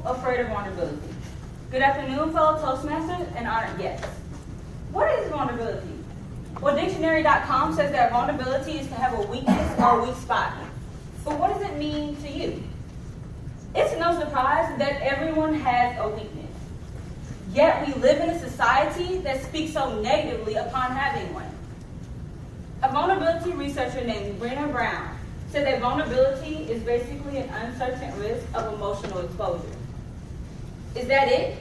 afraid of vulnerability. Good afternoon, fellow Toastmasters and honored guests. What is vulnerability? Well, dictionary.com says that vulnerability is to have a weakness or a weak spot. But what does it mean to you? It's no surprise that everyone has a weakness. Yet we live in a society that speaks so negatively upon having one. A vulnerability researcher named Brené Brown said that vulnerability is basically an uncertain risk of emotional exposure. Is that it?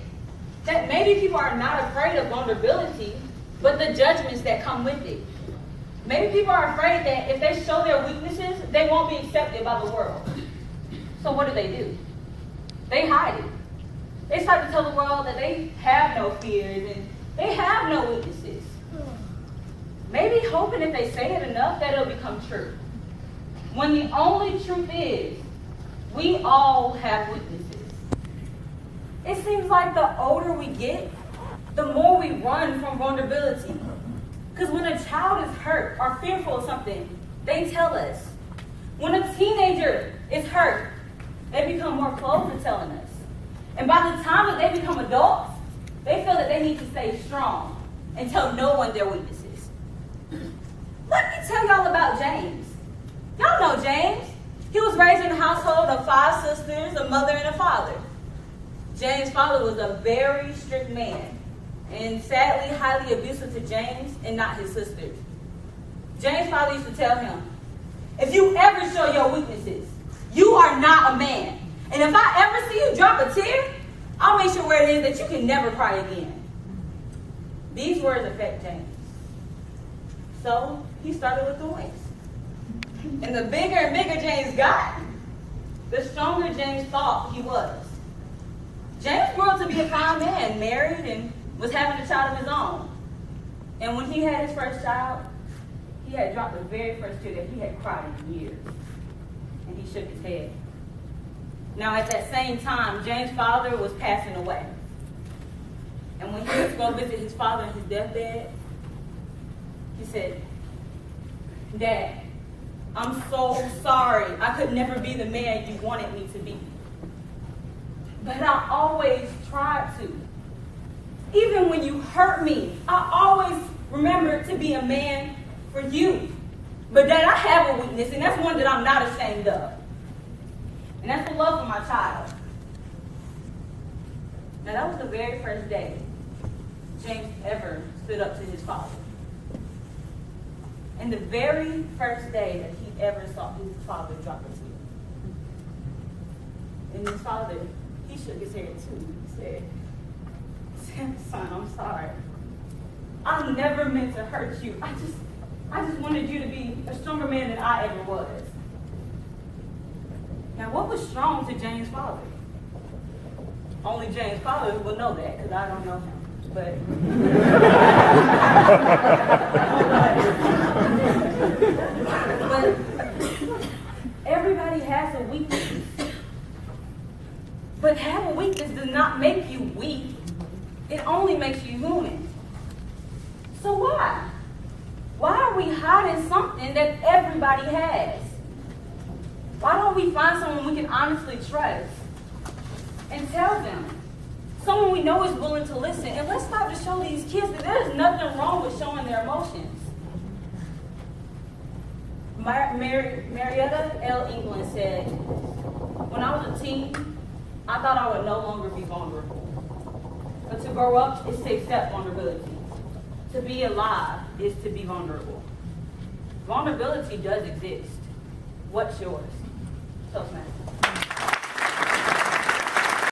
That maybe people are not afraid of vulnerability, but the judgments that come with it. Maybe people are afraid that if they show their weaknesses, they won't be accepted by the world. So what do? They hide it. They start to tell the world that they have no fears and they have no weaknesses. Maybe hoping if they say it enough that it'll become true. When the only truth is, we all have weaknesses. It seems like the older we get, the more we run from vulnerability. Because when a child is hurt or fearful of something, they tell us. When a teenager is hurt, they become more close to telling us. And by the time that they become adults, they feel that they need to stay strong and tell no one their weaknesses. Let me tell y'all about James. Y'all know James. He was raised in a household of 5 sisters, a mother and a father. James' father was a very strict man and sadly highly abusive to James and not his sisters. James' father used to tell him, if you ever show your weaknesses, you are not a man. And if I ever see you drop a tear, I'll make sure where it is that you can never cry again. These words affect James. So he started with the wings. And the bigger and bigger James got, the stronger James thought he was. James grew up to be a fine man, married, and was having a child of his own. And when he had his first child, he had dropped the very first tear that he had cried in years. And he shook his head. Now at that same time, James' father was passing away. And when he went to go visit his father on his deathbed, he said, Dad, I'm so sorry. I could never be the man you wanted me to be. But I always tried to. Even when you hurt me, I always remembered to be a man for you. But Dad, I have a weakness, and that's one that I'm not ashamed of. And that's the love for my child. Now that was the very first day James ever stood up to his father. And the very first day that he ever saw his father drop a tear. And his father, he shook his head too. He said, son, I'm sorry. I never meant to hurt you. I just wanted you to be a stronger man than I ever was. Now, what was strong to James' father? Only James' father will know that, because I don't know him. But everybody has a weakness. But having a weakness does not make you weak. It only makes you human. So why? Why are we hiding something that everybody has? Why don't we find someone we can honestly trust and tell them? Someone we know is willing to listen. And let's stop to show these kids that there's nothing wrong with showing their emotions. Marietta L. England said, when I was a teen, I thought I would no longer be vulnerable. But to grow up is to accept vulnerability. To be alive is to be vulnerable. Vulnerability does exist. What's yours? Toastmasters.